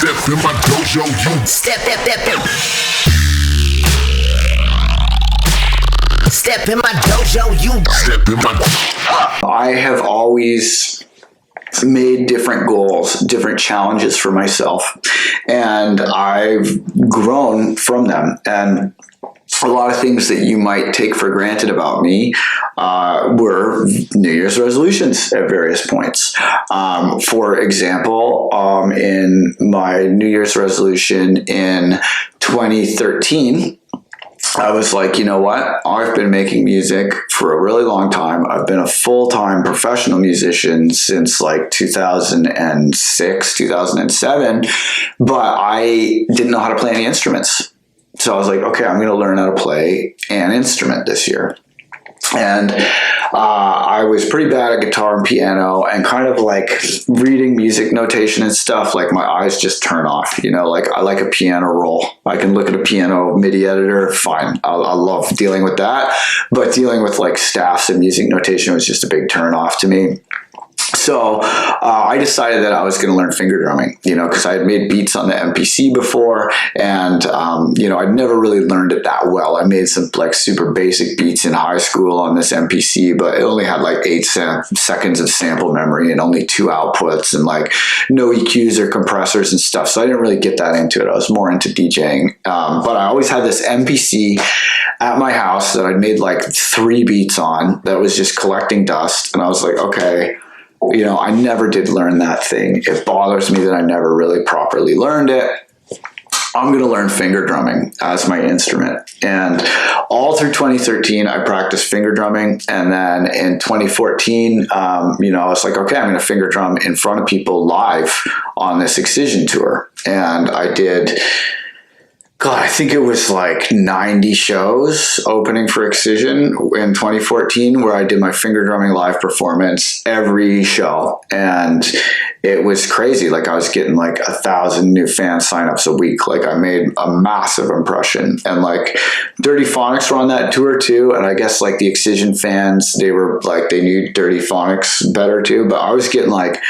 Step in my dojo, you step in my dojo, you step in my. I have always made different goals, different challenges for myself, and I've grown from them. And a lot of things that you might take for granted about me were New Year's resolutions at various points. For example, in my New Year's resolution in 2013, I was like, you know what? I've been making music for a really long time. I've been a full-time professional musician since like 2006, 2007, but I didn't know how to play any instruments. So I was like, okay, I'm going to learn how to play an instrument this year. And I was pretty bad at guitar and piano, and kind of like reading music notation and stuff, like my eyes just turn off, you know, like I like a piano roll. I can look at a piano MIDI editor, fine. I love dealing with that. But dealing with like staffs and music notation was just a big turn off to me. So I decided that I was going to learn finger drumming, you know, because I had made beats on the MPC before, and, you know, I'd never really learned it that well. I made some like super basic beats in high school on this MPC, but it only had like 8 seconds of sample memory and only 2 outputs and like no EQs or compressors and stuff. So I didn't really get that into it. I was more into DJing. But I always had this MPC at my house that I'd made like 3 beats on that was just collecting dust. And I was like, okay, you know, I never did learn that thing. It bothers me that I never really properly learned it. I'm going to learn finger drumming as my instrument. And all through 2013, I practiced finger drumming. And then in 2014, you know, I was like, okay, I'm going to finger drum in front of people live on this Excision tour. And I did, God, I think it was like 90 shows opening for Excision in 2014, where I did my finger drumming live performance every show. And it was crazy. Like I was getting like 1,000 new fan signups a week. Like I made a massive impression. And like Dirty Phonics were on that tour too. And I guess like the Excision fans, they were like, they knew Dirty Phonics better too. But I was getting like,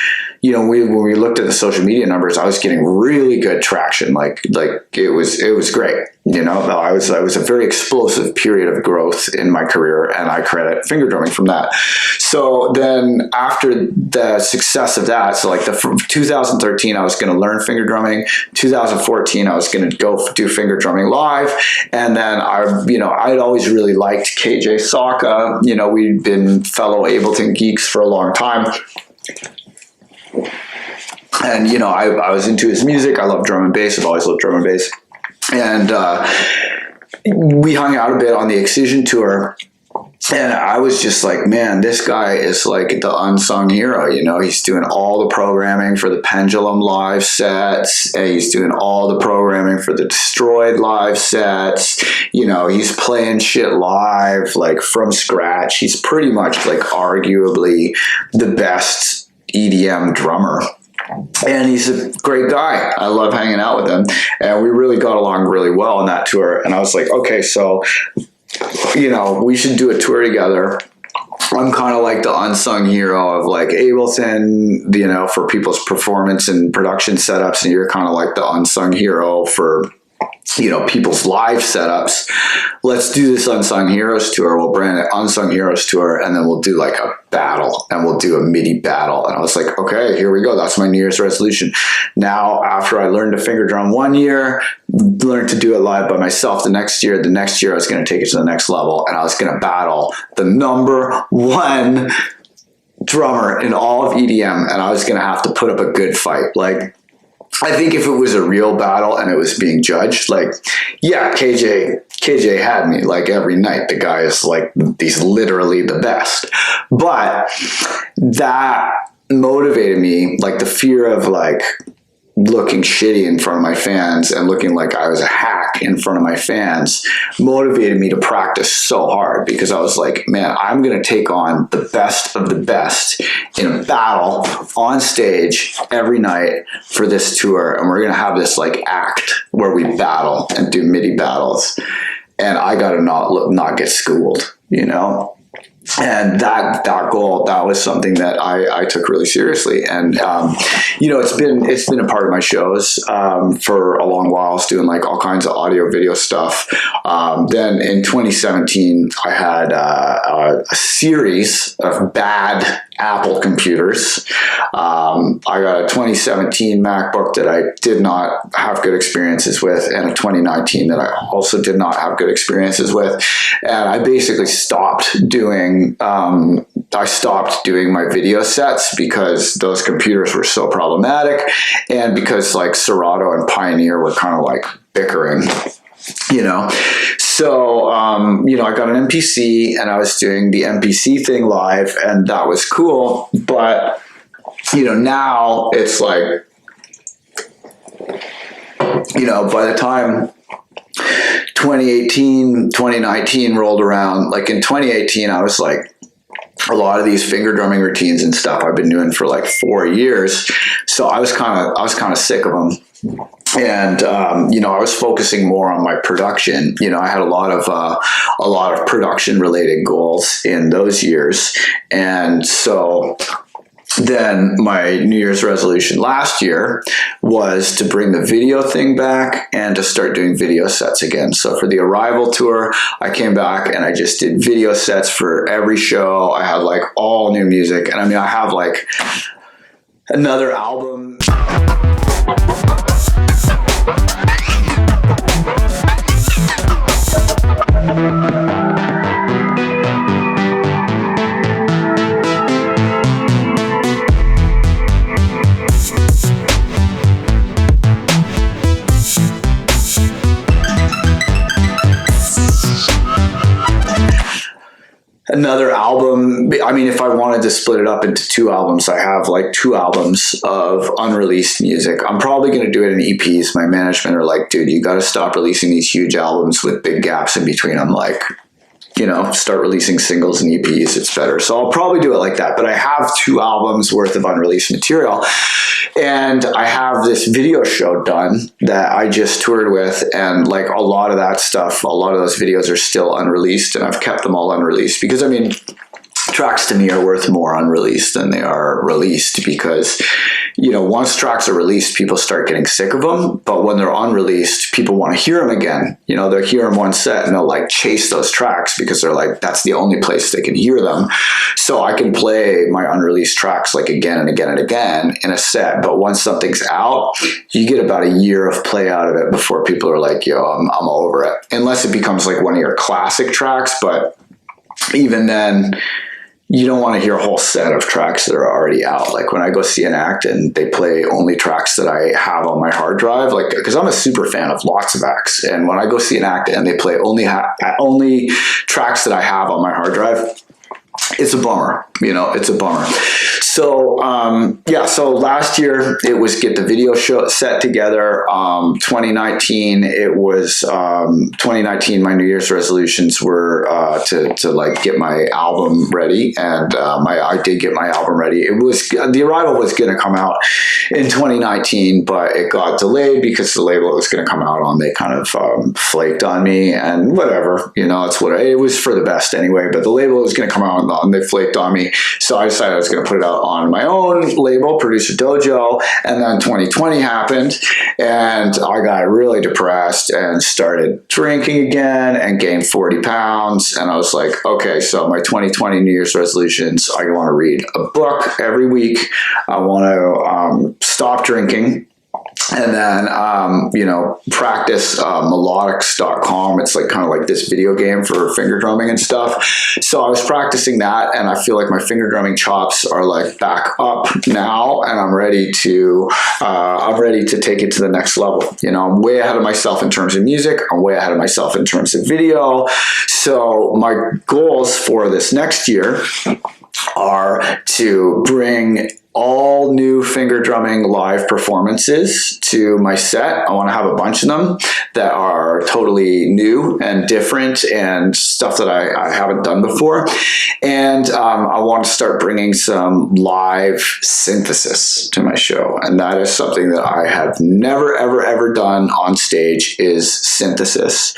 you know, when we looked at the social media numbers, I was getting really good traction. Like it was great. You know, I was a very explosive period of growth in my career, and I credit finger drumming from that. So then after the success of that, so like from 2013, I was going to learn finger drumming. 2014, I was going to go do finger drumming live. And then I'd always really liked KJ Saka. You know, we'd been fellow Ableton geeks for a long time. And, you know, I was into his music. I love drum and bass. I've always loved drum and bass. And we hung out a bit on the Excision tour. And I was just like, man, this guy is like the unsung hero. You know, he's doing all the programming for the Pendulum live sets. And he's doing all the programming for the Destroyed live sets. You know, he's playing shit live, like from scratch. He's pretty much like arguably the best EDM drummer. And he's a great guy. I love hanging out with him. And we really got along really well on that tour. And I was like, okay, so, you know, we should do a tour together. I'm kind of like the unsung hero of like Ableton, you know, for people's performance and production setups. And you're kind of like the unsung hero for, you know, people's live setups. Let's do this Unsung Heroes tour. We'll brand it Unsung Heroes tour, and then we'll do like a battle, and we'll do a MIDI battle. And I was like, okay, here we go. That's my New Year's resolution. Now, after I learned to finger drum one year, learned to do it live by myself the next year I was going to take it to the next level, and I was going to battle the #1 drummer in all of EDM, and I was going to have to put up a good fight. Like, I think if it was a real battle and it was being judged, like, yeah, KJ had me like every night. The guy is like, he's literally the best. But that motivated me, like the fear of like looking shitty in front of my fans and looking like I was a hack in front of my fans motivated me to practice so hard, because I was like, man, I'm going to take on the best of the best in a battle on stage every night for this tour. And we're going to have this like act where we battle and do MIDI battles. And I got to not get schooled, you know? And that goal, that was something that I took really seriously. And, it's been a part of my shows, for a long while. I was doing like all kinds of audio video stuff. Then in 2017, I had, a series of bad Apple computers. I got a 2017 MacBook that I did not have good experiences with, and a 2019 that I also did not have good experiences with. And I basically stopped doing my video sets because those computers were so problematic, and because like Serato and Pioneer were kind of like bickering. So, I got an MPC, and I was doing the MPC thing live, and that was cool. But, now it's like, by the time 2019 rolled around, like in 2018, I was like, a lot of these finger drumming routines and stuff I've been doing for like 4 years. So I was kind of sick of them. And, I was focusing more on my production. I had a lot of production related goals in those years. And so then my New Year's resolution last year was to bring the video thing back and to start doing video sets again. So for the Arrival tour, I came back and I just did video sets for every show. I had like all new music. And I have like another album. Another album. If I wanted to split it up into 2 albums, I have like 2 albums of unreleased music. I'm probably going to do it in EPs. My management are like, dude, you got to stop releasing these huge albums with big gaps in between them. Like, start releasing singles and EPs. It's better. So I'll probably do it like that. But I have 2 albums worth of unreleased material. And I have this video show done that I just toured with, and like a lot of that stuff, a lot of those videos are still unreleased, and I've kept them all unreleased because tracks to me are worth more unreleased than they are released, because once tracks are released, people start getting sick of them. But when they're unreleased, people want to hear them again. They'll hear them one set and they'll like chase those tracks because they're like, that's the only place they can hear them. So I can play my unreleased tracks like again and again and again in a set. But once something's out, you get about a year of play out of it before people are like, yo, I'm over it. Unless it becomes like one of your classic tracks. But even then, you don't want to hear a whole set of tracks that are already out. Like when I go see an act and they play only tracks that I have on my hard drive, like, because I'm a super fan of lots of acts. And when I go see an act and they play only tracks that I have on my hard drive, it's a bummer. It's a bummer. So, so last year it was get the video show set together. 2019, my New Year's resolutions were, to like get my album ready. And, I did get my album ready. The Arrival was going to come out in 2019, but it got delayed because the label it was going to come out on, they kind of, flaked on me, and whatever, it was for the best anyway, but the label was going to come out and they flaked on me. So I decided I was going to put it out on my own label, Producer Dojo. And then 2020 happened, and I got really depressed and started drinking again and gained 40 pounds. And I was like, okay, so my 2020 New Year's resolutions, I want to read a book every week. I want to stop drinking. And then, practice melodics.com. It's like kind of like this video game for finger drumming and stuff. So I was practicing that, and I feel like my finger drumming chops are like back up now, and I'm ready to take it to the next level. I'm way ahead of myself in terms of music. I'm way ahead of myself in terms of video. So my goals for this next year are to bring all new finger drumming live performances to my set. I want to have a bunch of them that are totally new and different and stuff that I haven't done before. And I want to start bringing some live synthesis to my show. And that is something that I have never, ever done on stage, is synthesis.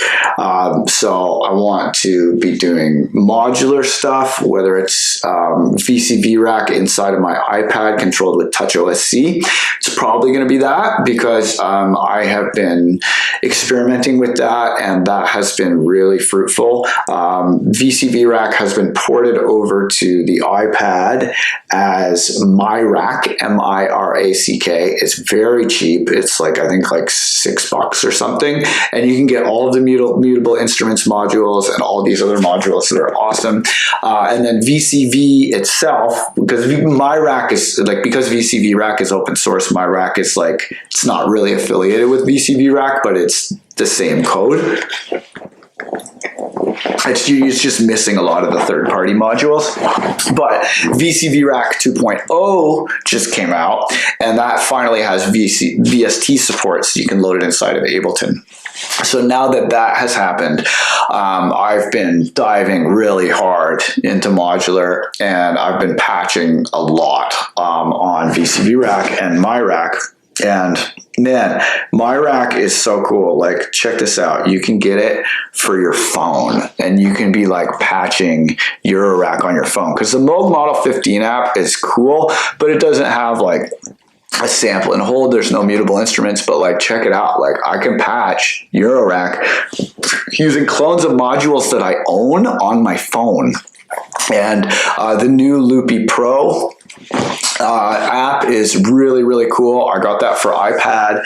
So I want to be doing modular stuff, whether it's VCV rack inside of my iPad controlled with Touch OSC. It's probably going to be that, because I have been experimenting with that, and that has been really fruitful. VCV rack has been ported over to the iPad as MyRack, MIRACK. It's very cheap. It's like, I think like $6 or something, and you can get all of the mutable instruments modules and all these other modules that are awesome. And then VCV itself, because MyRack is like, because VCV rack is open source, MyRack is like, it's not really affiliated with VCV rack, but it's the same code. It's just missing a lot of the third-party modules. But VCV Rack 2.0 just came out, and that finally has VST support, so you can load it inside of Ableton. So now that that has happened, I've been diving really hard into modular, and I've been patching a lot on VCV Rack and MyRack. And man, MyRack is so cool. Like, check this out. You can get it for your phone, and you can be like patching Eurorack on your phone. Because the Moog Model 15 app is cool, but it doesn't have like a sample and hold. There's no mutable instruments, but like, check it out. Like, I can patch Eurorack using clones of modules that I own on my phone. And the new Loopy Pro app is really cool. I got that for iPad.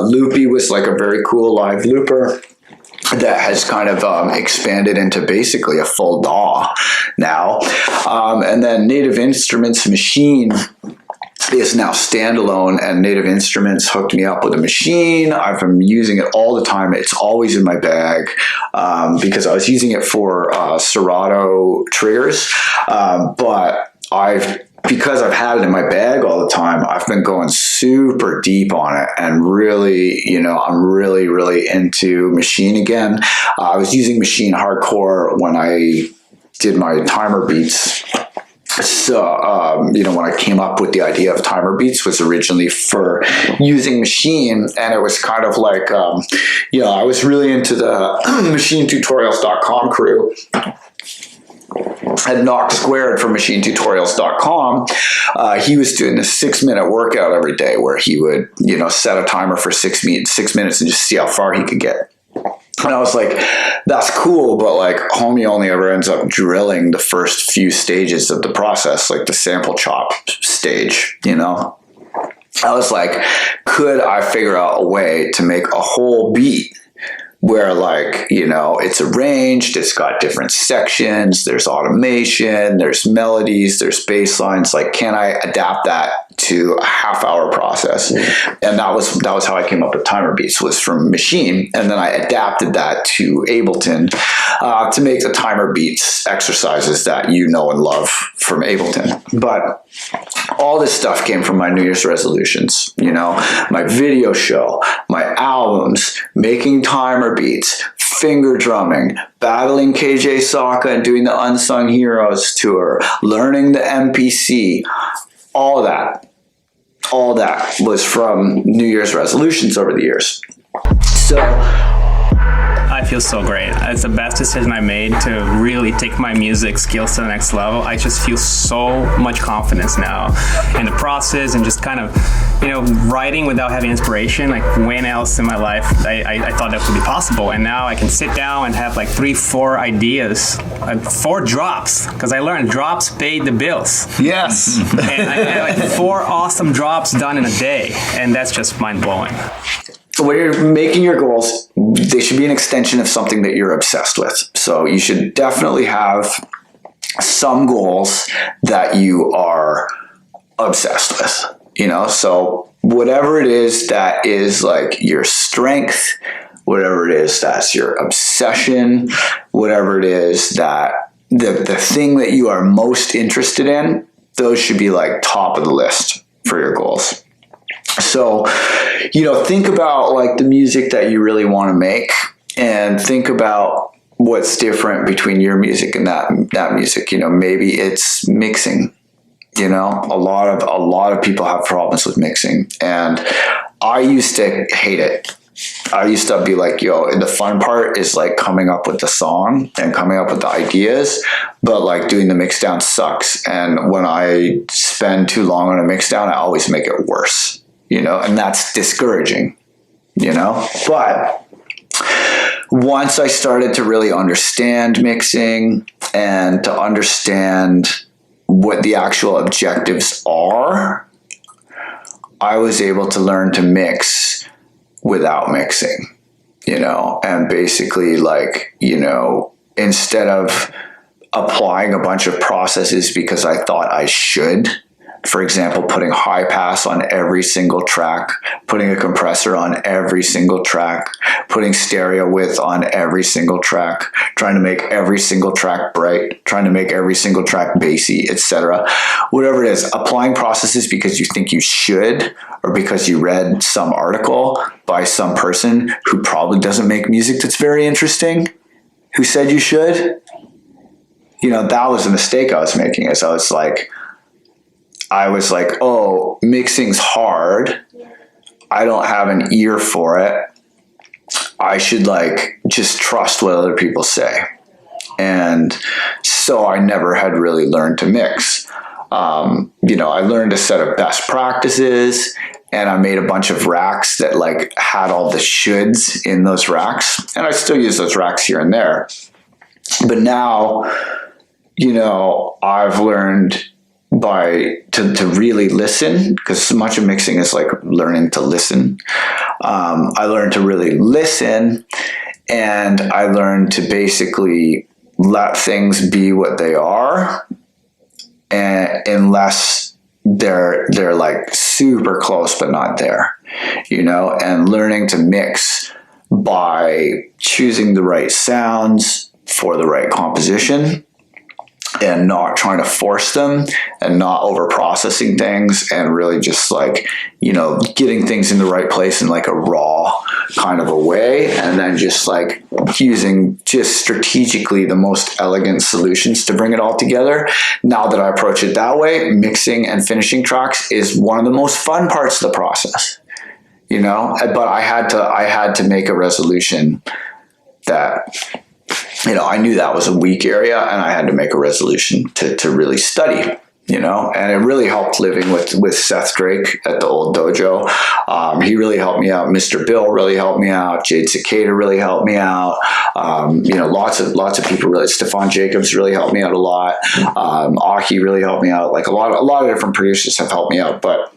Loopy was like a very cool live looper that has kind of expanded into basically a full DAW now. And then Native Instruments Machine is now standalone, and Native Instruments hooked me up with a machine. I've been using it all the time. It's always in my bag because I was using it for Serato triggers, but because I've had it in my bag all the time, I've been going super deep on it, and really, I'm really into Machine again. I was using Machine hardcore when I did my timer beats. So, when I came up with the idea of timer beats, was originally for using Machine, and it was kind of like, I was really into the machinetutorials.com crew. At Knock Squared for machinetutorials.com, he was doing this 6-minute workout every day where he would, set a timer for 6 minutes and just see how far he could get. And I was like, that's cool, but like, homie only ever ends up drilling the first few stages of the process, like the sample chop stage, I was like, could I figure out a way to make a whole beat where, like, it's arranged, it's got different sections, there's automation, there's melodies, there's bass lines. Like, can I adapt that to a half-hour process? And that was how I came up with timer beats, was from Machine, and then I adapted that to Ableton to make the timer beats exercises that you know and love from Ableton. But all this stuff came from my New Year's resolutions, my video show, my albums, making timer beats, finger drumming, battling KJ Saka and doing the Unsung Heroes tour, learning the MPC, all that was from New Year's resolutions over the years. So I feel so great. It's the best decision I made to really take my music skills to the next level. I just feel so much confidence now in the process, and just kind of, writing without having inspiration. Like, when else in my life I thought that would be possible, and now I can sit down and have like 3-4 ideas, 4 drops, because I learned drops paid the bills. yes. And I had like 4 awesome drops done in a day, and that's just mind-blowing. When you're making your goals, they should be an extension of something that you're obsessed with. So you should definitely have some goals that you are obsessed with, so whatever it is that is like your strength, whatever it is that's your obsession, whatever it is that the thing that you are most interested in, those should be like top of the list for your goals. So, think about like the music that you really want to make, and think about what's different between your music and that music. Maybe it's mixing. A lot of people have problems with mixing, and I used to hate it. I used to be like, the fun part is like coming up with the song and coming up with the ideas, but like doing the mix down sucks. And when I spend too long on a mix down, I always make it worse, and that's discouraging, but once I started to really understand mixing and to understand what the actual objectives are, I was able to learn to mix without mixing, and basically like, instead of applying a bunch of processes because I thought I should, for example, putting high pass on every single track, putting a compressor on every single track, putting stereo width on every single track, trying to make every single track bright, trying to make every single track bassy, etc. Whatever it is, applying processes because you think you should, or because you read some article by some person who probably doesn't make music that's very interesting, who said you should. That was a mistake I was making. I was like, oh, mixing's hard. I don't have an ear for it. I should like just trust what other people say. And so I never had really learned to mix. I learned a set of best practices, and I made a bunch of racks that like had all the shoulds in those racks. And I still use those racks here and there. But now, I've learned to really listen, because so much of mixing is like learning to listen. I learned to really listen, and I learned to basically let things be what they are, and unless they're like super close but not there, and learning to mix by choosing the right sounds for the right composition, and not trying to force them, and not over processing things, and really just like, getting things in the right place in like a raw kind of a way, and then just like using just strategically the most elegant solutions to bring it all together. Now that I approach it that way, mixing and finishing tracks is one of the most fun parts of the process, but I had to make a resolution that, I knew that was a weak area, and I had to make a resolution to really study, and it really helped living with Seth Drake at the old dojo. He really helped me out. Mr. Bill really helped me out. Jade Cicada really helped me out. Lots of people really. Stefan Jacobs really helped me out a lot. Aki really helped me out. Like a lot of different producers have helped me out, but,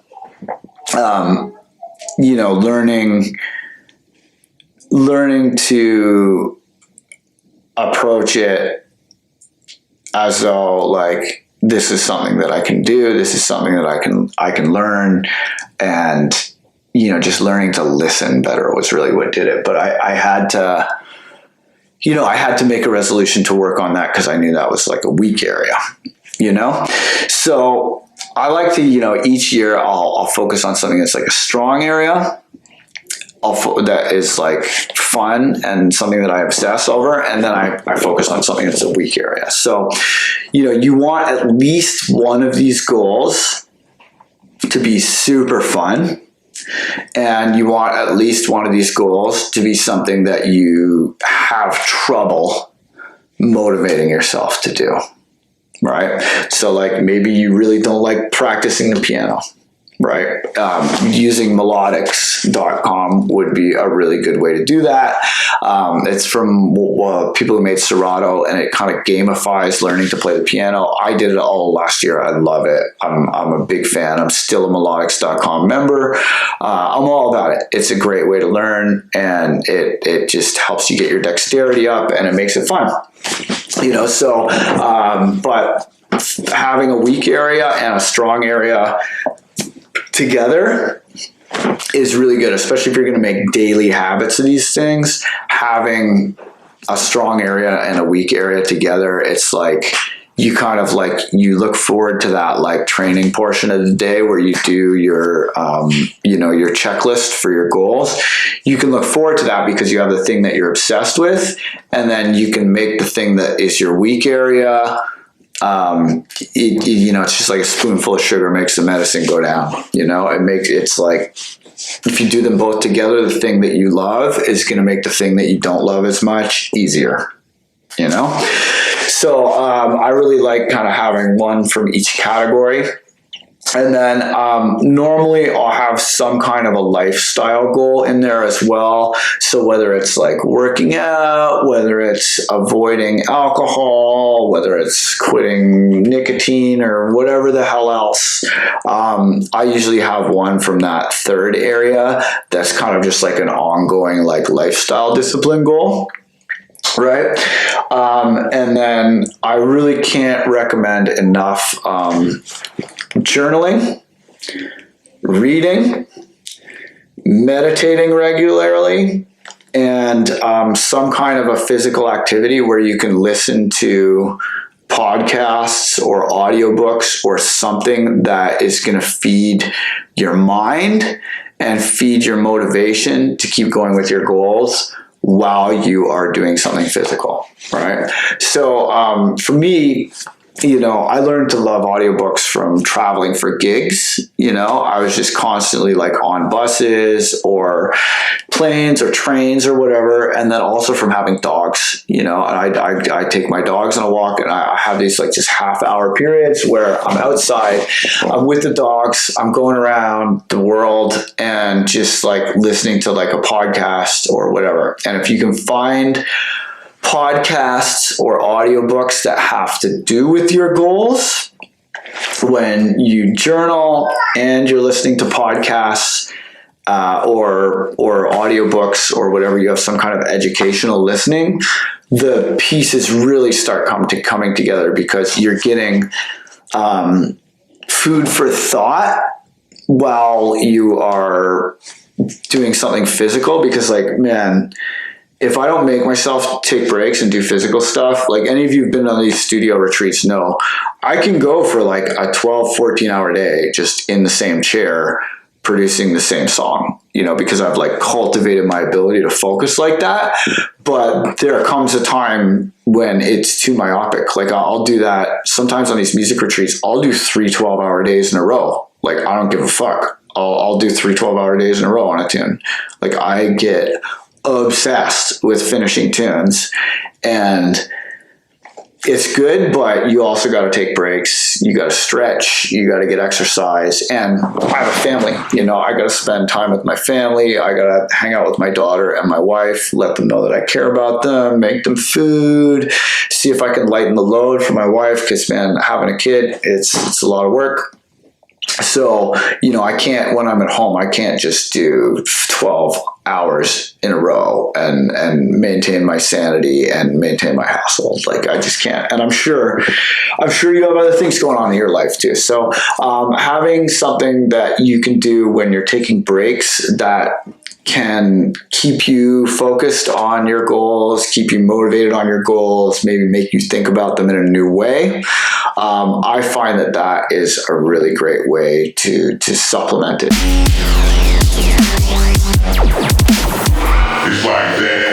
learning to approach it as though like, this is something that I can do, this is something that I can learn, and just learning to listen better was really what did it. But I had to make a resolution to work on that, because I knew that was like a weak area, so I like to, each year I'll focus on something that's like a strong area, that is like fun and something that I obsess over, and then I focus on something that's a weak area. So, you want at least one of these goals to be super fun, and you want at least one of these goals to be something that you have trouble motivating yourself to do, right? So like maybe you really don't like practicing the piano, right? Using melodics.com would be a really good way to do that. It's from people who made Serato, and it kind of gamifies learning to play the piano. I did it all last year. I love it. I'm a big fan. I'm still a melodics.com member. I'm all about it. It's a great way to learn, and it just helps you get your dexterity up, and it makes it fun. But having a weak area and a strong area together is really good, especially if you're going to make daily habits of these things. Having a strong area and a weak area together, it's like, you kind of like, you look forward to that like training portion of the day where you do your, your checklist for your goals. You can look forward to that because you have the thing that you're obsessed with, and then you can make the thing that is your weak area. It's just like a spoonful of sugar makes the medicine go down. It's like, if you do them both together, the thing that you love is going to make the thing that you don't love as much easier. So I really like kind of having one from each category. And then normally I'll have some kind of a lifestyle goal in there as well. So whether it's like working out, whether it's avoiding alcohol, whether it's quitting nicotine or whatever the hell else, I usually have one from that third area that's kind of just like an ongoing like lifestyle discipline goal. Right. And then I really can't recommend enough journaling, reading, meditating regularly, and some kind of a physical activity where you can listen to podcasts or audiobooks or something that is going to feed your mind and feed your motivation to keep going with your goals while you are doing something physical, right? So for me, I learned to love audiobooks from traveling for gigs. I was just constantly like on buses or planes or trains or whatever. And then also from having dogs, and I take my dogs on a walk, and I have these like just half-hour periods where I'm outside, I'm with the dogs, I'm going around the world and just like listening to like a podcast or whatever. And if you can find podcasts or audiobooks that have to do with your goals, when you journal and you're listening to podcasts or audiobooks or whatever, you have some kind of educational listening, the pieces really start coming together because you're getting food for thought while you are doing something physical. Because like, man, if I don't make myself take breaks and do physical stuff, like any of you who've been on these studio retreats know, I can go for like a 12, 14-hour day just in the same chair producing the same song, because I've like cultivated my ability to focus like that. But there comes a time when it's too myopic. Like I'll do that sometimes on these music retreats. I'll do 3 12-hour days in a row. Like I don't give a fuck. I'll do 3 12-hour days in a row on a tune. Like I get obsessed with finishing tunes, and it's good, but you also got to take breaks. You got to stretch, you got to get exercise. And I have a family, I got to spend time with my family. I got to hang out with my daughter and my wife, let them know that I care about them, make them food, see if I can lighten the load for my wife. Because man, having a kid, it's a lot of work. So, I can't, when I'm at home, I can't just do 12 hours in a row and maintain my sanity and maintain my household. Like I just can't. And I'm sure you have other things going on in your life too. So, having something that you can do when you're taking breaks that can keep you focused on your goals, keep you motivated on your goals, maybe make you think about them in a new way. I find that is a really great way to supplement it. It's like that.